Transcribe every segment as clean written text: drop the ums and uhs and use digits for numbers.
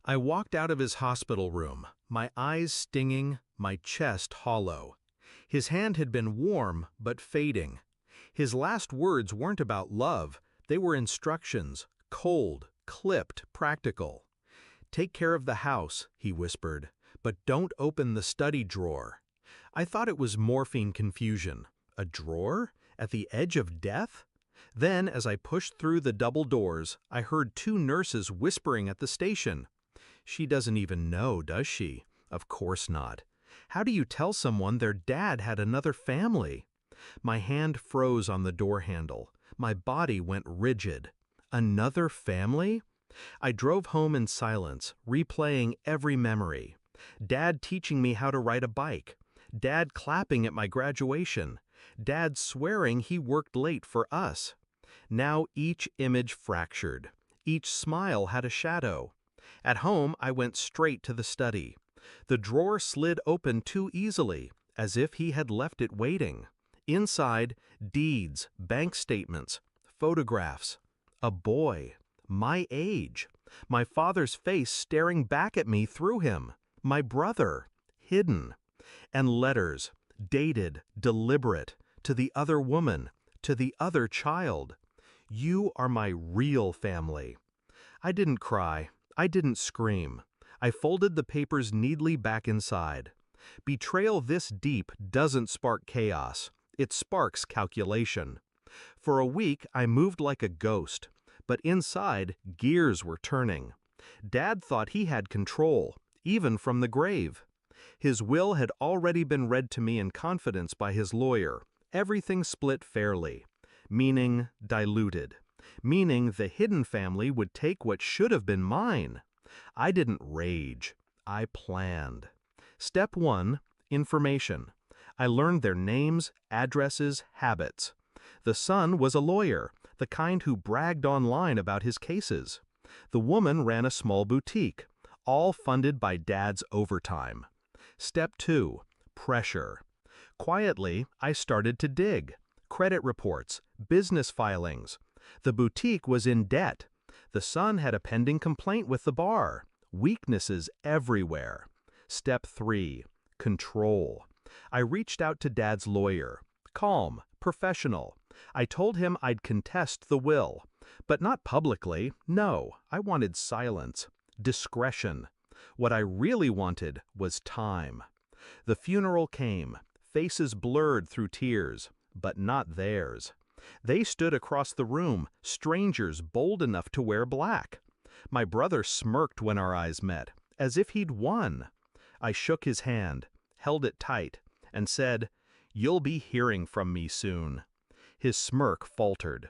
I walked out of his hospital room, my eyes stinging, my chest hollow. His hand had been warm, but fading. His last words weren't about love, they were instructions, cold, clipped, practical. "Take care of the house," he whispered, "but don't open the study drawer." I thought it was morphine confusion. A drawer? At the edge of death? Then, as I pushed through the double doors, I heard two nurses whispering at the station. "She doesn't even know, does she?" Of course not. How do you tell someone their dad had another family? My hand froze on the door handle. My body went rigid. Another family? I drove home in silence, replaying every memory. Dad teaching me how to ride a bike. Dad clapping at my graduation. Dad swearing he worked late for us. Now each image fractured. Each smile had a shadow. At home, I went straight to the study. The drawer slid open too easily, as if he had left it waiting. Inside, deeds, bank statements, photographs. A boy. My age. My father's face staring back at me through him. My brother. Hidden. And letters, dated, deliberate, to the other woman, to the other child. "You are my real family." I didn't cry. I didn't scream. I folded the papers neatly back inside. Betrayal this deep doesn't spark chaos. It sparks calculation. For a week, I moved like a ghost, but inside, gears were turning. Dad thought he had control, even from the grave. His will had already been read to me in confidence by his lawyer, everything split fairly. Meaning diluted. Meaning the hidden family would take what should have been mine. I didn't rage. I planned. Step 1, information. I learned their names, addresses, habits. The son was a lawyer, the kind who bragged online about his cases. The woman ran a small boutique, all funded by Dad's overtime. Step 2, pressure. Quietly, I started to dig. Credit reports, business filings. The boutique was in debt. The son had a pending complaint with the bar. Weaknesses everywhere. Step 3, control. I reached out to Dad's lawyer. Calm, professional. I told him I'd contest the will. But not publicly, no, I wanted silence. Discretion. What I really wanted was time. The funeral came, faces blurred through tears, but not theirs. They stood across the room, strangers bold enough to wear black. My brother smirked when our eyes met, as if he'd won. I shook his hand, held it tight, and said, "You'll be hearing from me soon." His smirk faltered.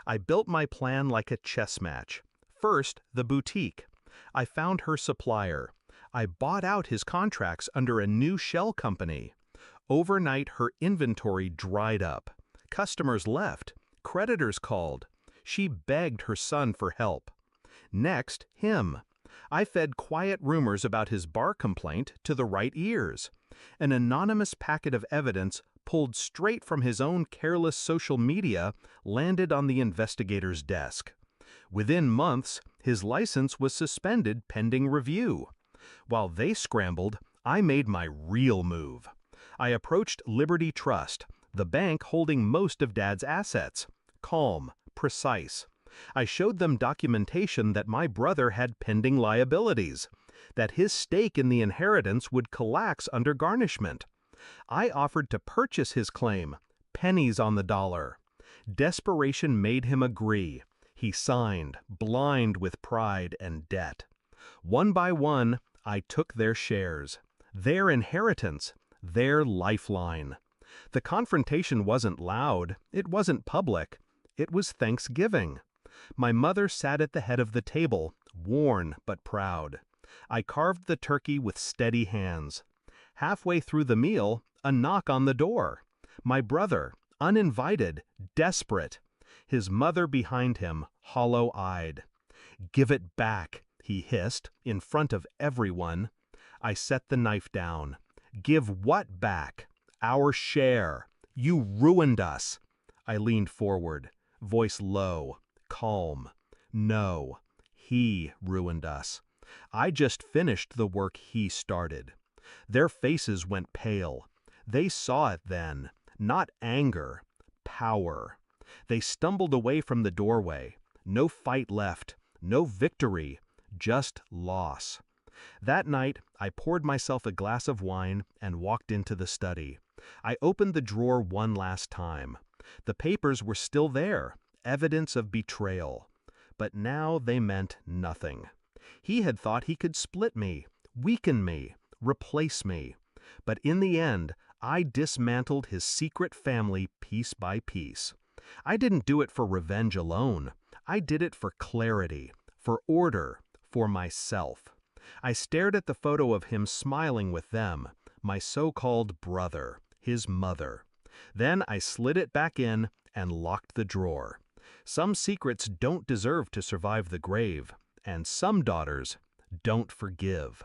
I built my plan like a chess match. First, the boutique. I found her supplier. I bought out his contracts under a new shell company. Overnight, her inventory dried up. Customers left. Creditors called. She begged her son for help. Next, him. I fed quiet rumors about his bar complaint to the right ears. An anonymous packet of evidence pulled straight from his own careless social media landed on the investigator's desk. Within months, his license was suspended pending review. While they scrambled, I made my real move. I approached Liberty Trust, the bank holding most of Dad's assets. Calm, precise. I showed them documentation that my brother had pending liabilities, that his stake in the inheritance would collapse under garnishment. I offered to purchase his claim, pennies on the dollar. Desperation made him agree. He signed, blind with pride and debt. One by one, I took their shares, their inheritance, their lifeline. The confrontation wasn't loud, it wasn't public, it was Thanksgiving. My mother sat at the head of the table, worn but proud. I carved the turkey with steady hands. Halfway through the meal, a knock on the door. My brother, uninvited, desperate. His mother behind him, hollow-eyed. "Give it back," he hissed, in front of everyone. I set the knife down. "Give what back?" "Our share. You ruined us." I leaned forward, voice low, calm. "No, he ruined us. I just finished the work he started. Their faces went pale. They saw it then, not anger, power. They stumbled away from the doorway. No fight left, no victory, just loss. That night, I poured myself a glass of wine and walked into the study. I opened the drawer one last time. The papers were still there, evidence of betrayal. But now they meant nothing. He had thought he could split me, weaken me, replace me. But in the end, I dismantled his secret family piece by piece. I didn't do it for revenge alone. I did it for clarity, for order, for myself. I stared at the photo of him smiling with them, my so-called brother, his mother. Then I slid it back in and locked the drawer. Some secrets don't deserve to survive the grave, and some daughters don't forgive.